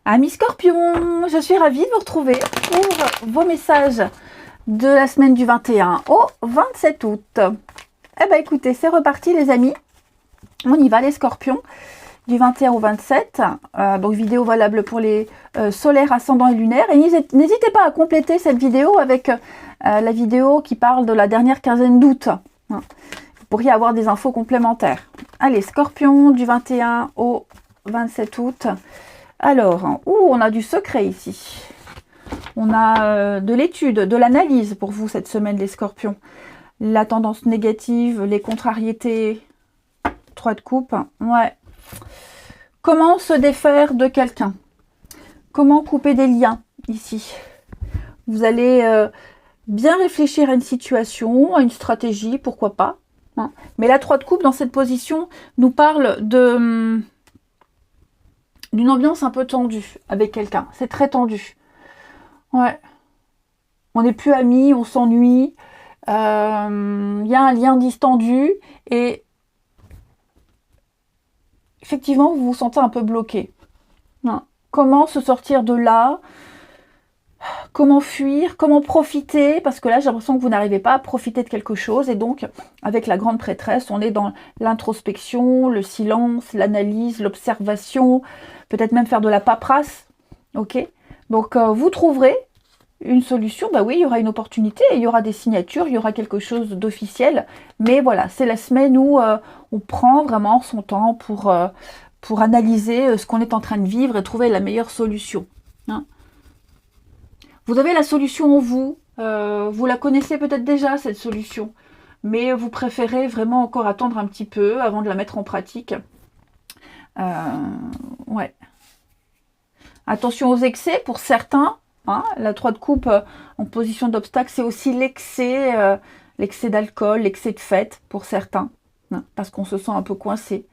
Amis Scorpion, je suis ravie de vous retrouver pour vos messages de la semaine du 21 au 27 août. Eh bien écoutez, c'est reparti les amis. On y va les Scorpions, du 21 au 27. Donc vidéo valable pour les solaires, ascendants et lunaires. Et n'hésitez pas à compléter cette vidéo avec la vidéo qui parle de la dernière quinzaine d'août. Vous pourriez avoir des infos complémentaires. Allez, Scorpion, du 21 au 27 août. Alors, on a du secret ici. On a de l'étude, de l'analyse pour vous cette semaine, les Scorpions. La tendance négative, les contrariétés, 3 de coupe. Ouais. Comment se défaire de quelqu'un? Comment couper des liens ici? Vous allez bien réfléchir à une situation, à une stratégie, pourquoi pas. Hein. Mais la 3 de coupe dans cette position nous parle de... d'une ambiance un peu tendue avec quelqu'un. C'est très tendu. Ouais. On n'est plus amis, on s'ennuie. Il y a un lien distendu et effectivement, vous vous sentez un peu bloqué. Ouais. Comment se sortir de là? Comment fuir? Comment profiter? Parce que là, j'ai l'impression que vous n'arrivez pas à profiter de quelque chose. Et donc, avec la grande prêtresse, on est dans l'introspection, le silence, l'analyse, l'observation, peut-être même faire de la paperasse. Ok? Donc, vous trouverez une solution. Bah oui, il y aura une opportunité, il y aura des signatures, il y aura quelque chose d'officiel. Mais voilà, c'est la semaine où on prend vraiment son temps pour analyser ce qu'on est en train de vivre et trouver la meilleure solution. Hein? Vous avez la solution en vous. Vous la connaissez peut-être déjà, cette solution. Mais vous préférez vraiment encore attendre un petit peu avant de la mettre en pratique. Ouais. Attention aux excès pour certains. Hein, la 3 de coupe en position d'obstacle, c'est aussi l'excès d'alcool, l'excès de fête pour certains. Hein, parce qu'on se sent un peu coincé.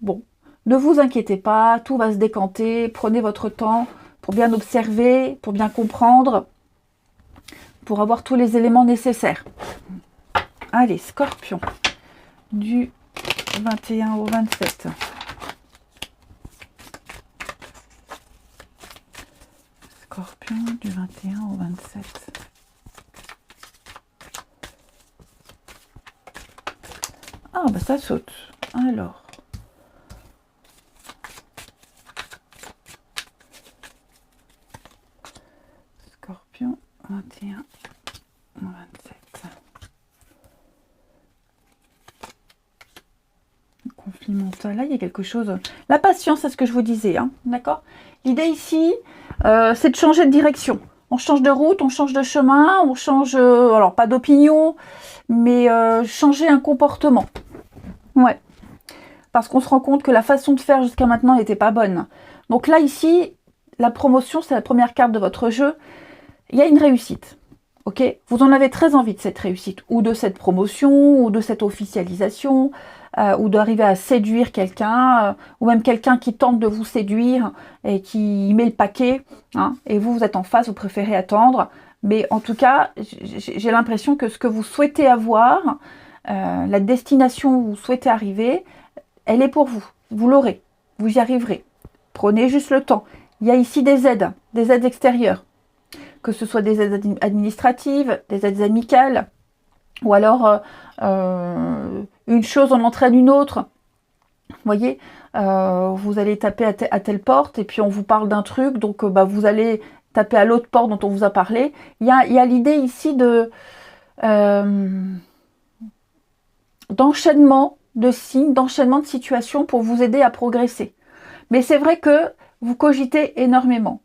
Bon, ne vous inquiétez pas, tout va se décanter. Prenez votre temps pour bien observer, pour bien comprendre, pour avoir tous les éléments nécessaires. Allez, Scorpion, du 21 au 27. Scorpion, du 21 au 27. Ah, bah ça saute. Alors. Scorpion, 21 au 27. Conflit mental. Là, il y a quelque chose. La patience, c'est ce que je vous disais. Hein, d'accord? L'idée ici, c'est de changer de direction. On change de route, on change de chemin, on change, alors pas d'opinion, mais changer un comportement. Ouais. Parce qu'on se rend compte que la façon de faire jusqu'à maintenant n'était pas bonne. Donc là, ici, la promotion, c'est la première carte de votre jeu. Il y a une réussite. Ok? Vous en avez très envie de cette réussite, ou de cette promotion, ou de cette officialisation, ou d'arriver à séduire quelqu'un, ou même quelqu'un qui tente de vous séduire et qui met le paquet, hein, et vous êtes en face, vous préférez attendre. Mais en tout cas, j'ai l'impression que ce que vous souhaitez avoir, la destination où vous souhaitez arriver, elle est pour vous. Vous l'aurez, vous y arriverez. Prenez juste le temps. Il y a ici des aides extérieures. Que ce soit des aides administratives, des aides amicales, ou alors une chose en entraîne une autre. Vous voyez, vous allez taper à telle porte et puis on vous parle d'un truc, donc vous allez taper à l'autre porte dont on vous a parlé. Il y a l'idée ici d'enchaînement de signes, d'enchaînement de situations pour vous aider à progresser. Mais c'est vrai que vous cogitez énormément.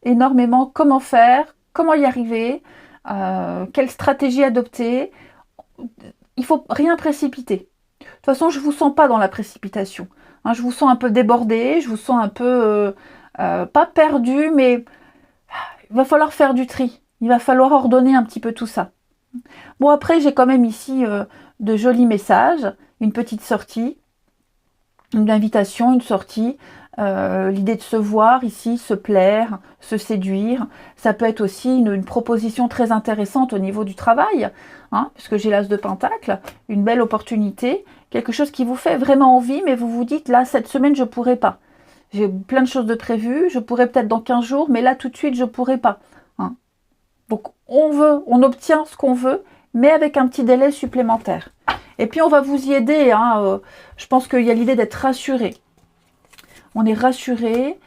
Énormément comment faire, comment y arriver, quelle stratégie adopter. Il ne faut rien précipiter. De toute façon, je ne vous sens pas dans la précipitation. Hein, je vous sens un peu débordé, je vous sens un peu, pas perdu, mais il va falloir faire du tri. Il va falloir ordonner un petit peu tout ça. Bon, après, j'ai quand même ici de jolis messages, une petite sortie, une invitation, une sortie. L'idée de se voir ici, se plaire, se séduire. Ça peut être aussi une proposition très intéressante au niveau du travail, hein, puisque j'ai l'as de Pentacle, une belle opportunité, quelque chose qui vous fait vraiment envie, mais vous vous dites, là, cette semaine, je ne pourrai pas. J'ai plein de choses de prévues. Je pourrais peut-être dans 15 jours, mais là, tout de suite, je ne pourrais pas. Hein. Donc, on obtient ce qu'on veut, mais avec un petit délai supplémentaire. Et puis, on va vous y aider. Hein. Je pense qu'il y a l'idée d'être rassuré. On est rassuré.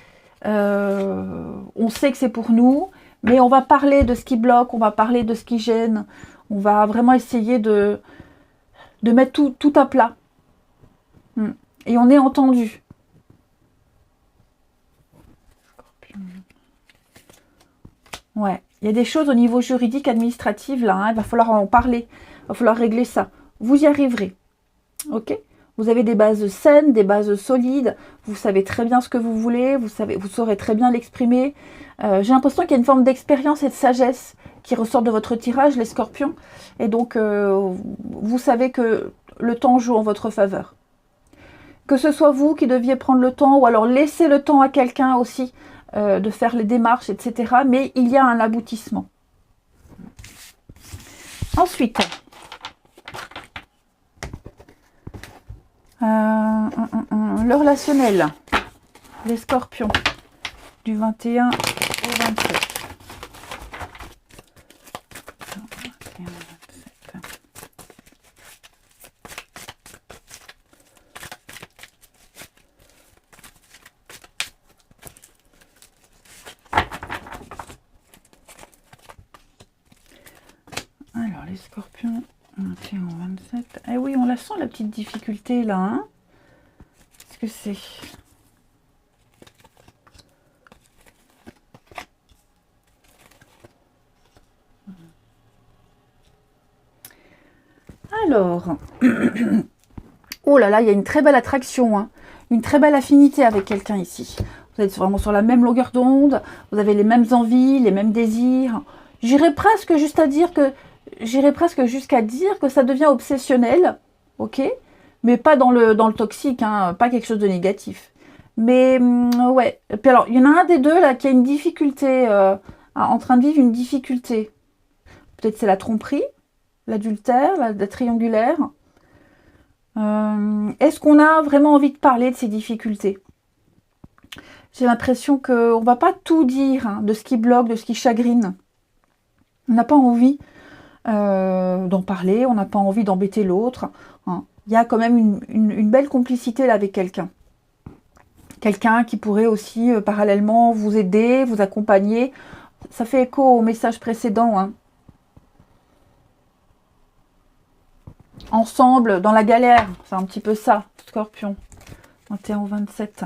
On sait que c'est pour nous. Mais on va parler de ce qui bloque. On va parler de ce qui gêne. On va vraiment essayer de mettre tout à plat. Et on est entendu. Ouais. Il y a des choses au niveau juridique, administratif, là. Hein, il va falloir en parler. Il va falloir régler ça. Vous y arriverez. Ok ? Vous avez des bases saines, des bases solides. Vous savez très bien ce que vous voulez. Vous saurez très bien l'exprimer. J'ai l'impression qu'il y a une forme d'expérience et de sagesse qui ressort de votre tirage, les scorpions. Et donc, vous savez que le temps joue en votre faveur. Que ce soit vous qui deviez prendre le temps ou alors laisser le temps à quelqu'un aussi de faire les démarches, etc. Mais il y a un aboutissement. Ensuite, le relationnel, les scorpions, du 21 au 27. Alors, les scorpions, 21 au 27. Eh oui, on la sent, la petite difficulté, là. Hein, qu'est-ce que c'est? Alors, oh là là, il y a une très belle attraction, hein, une très belle affinité avec quelqu'un ici. Vous êtes vraiment sur la même longueur d'onde, vous avez les mêmes envies, les mêmes désirs. J'irais presque jusqu'à dire que ça devient obsessionnel, ok, mais pas dans le toxique, hein, pas quelque chose de négatif. Mais ouais. Et puis alors, il y en a un des deux là qui a une difficulté, en train de vivre une difficulté. Peut-être c'est la tromperie, l'adultère, la triangulaire. Est-ce qu'on a vraiment envie de parler de ces difficultés? J'ai l'impression qu'on ne va pas tout dire, hein, de ce qui bloque, de ce qui chagrine. On n'a pas envie d'en parler, on n'a pas envie d'embêter l'autre. Hein. Il y a quand même une belle complicité là avec quelqu'un. Quelqu'un qui pourrait aussi parallèlement vous aider, vous accompagner. Ça fait écho au message précédent. Hein. Ensemble, dans la galère, c'est un petit peu ça, Scorpion. 21 27.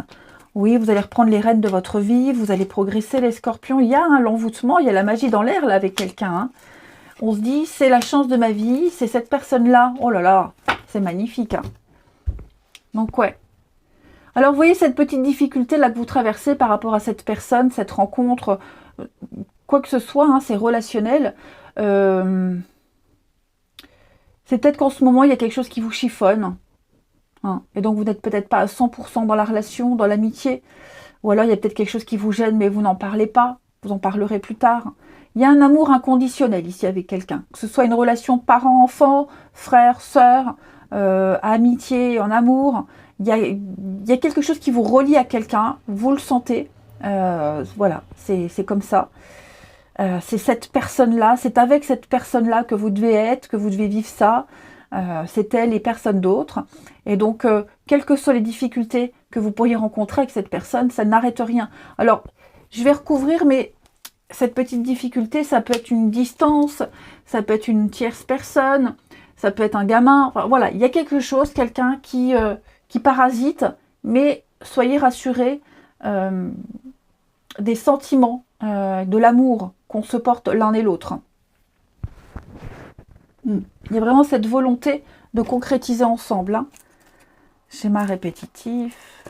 Oui, vous allez reprendre les rênes de votre vie, vous allez progresser les scorpions. Il y a l'envoûtement, il y a la magie dans l'air là avec quelqu'un. Hein. On se dit, c'est la chance de ma vie, c'est cette personne-là. Oh là là, c'est magnifique. Hein. Donc ouais. Alors vous voyez cette petite difficulté là que vous traversez par rapport à cette personne, cette rencontre, quoi que ce soit, hein, c'est relationnel. C'est peut-être qu'en ce moment, il y a quelque chose qui vous chiffonne. Hein, et donc, vous n'êtes peut-être pas à 100% dans la relation, dans l'amitié. Ou alors, il y a peut-être quelque chose qui vous gêne, mais vous n'en parlez pas. Vous en parlerez plus tard. Il y a un amour inconditionnel ici avec quelqu'un. Que ce soit une relation parent-enfant, frère, sœur, amitié, en amour. Il y a quelque chose qui vous relie à quelqu'un. Vous le sentez. Voilà, c'est comme ça. C'est cette personne-là, c'est avec cette personne-là que vous devez être, que vous devez vivre ça. C'est elle et personne d'autre. Et donc, quelles que soient les difficultés que vous pourriez rencontrer avec cette personne, ça n'arrête rien. Alors, je vais recouvrir, mais cette petite difficulté, ça peut être une distance, ça peut être une tierce personne, ça peut être un gamin. Enfin, voilà, il y a quelque chose, quelqu'un qui parasite, mais soyez rassurés, des sentiments, de l'amour qu'on se porte l'un et l'autre. Il y a vraiment cette volonté de concrétiser ensemble. Hein. Schéma répétitif.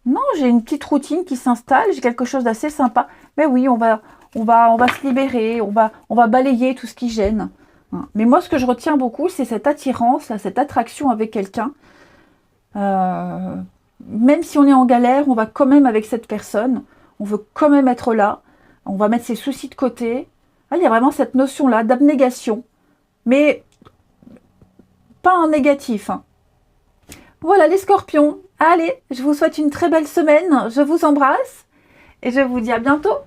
Non, j'ai une petite routine qui s'installe, j'ai quelque chose d'assez sympa. Mais oui, on va se libérer, on va balayer tout ce qui gêne. Hein. Mais moi, ce que je retiens beaucoup, c'est cette attirance, là, cette attraction avec quelqu'un. Même si on est en galère, on va quand même avec cette personne. On veut quand même être là. On va mettre ses soucis de côté. Ah, il y a vraiment cette notion-là d'abnégation. Mais pas en négatif. Hein. Voilà les scorpions. Allez, je vous souhaite une très belle semaine, je vous embrasse et je vous dis à bientôt.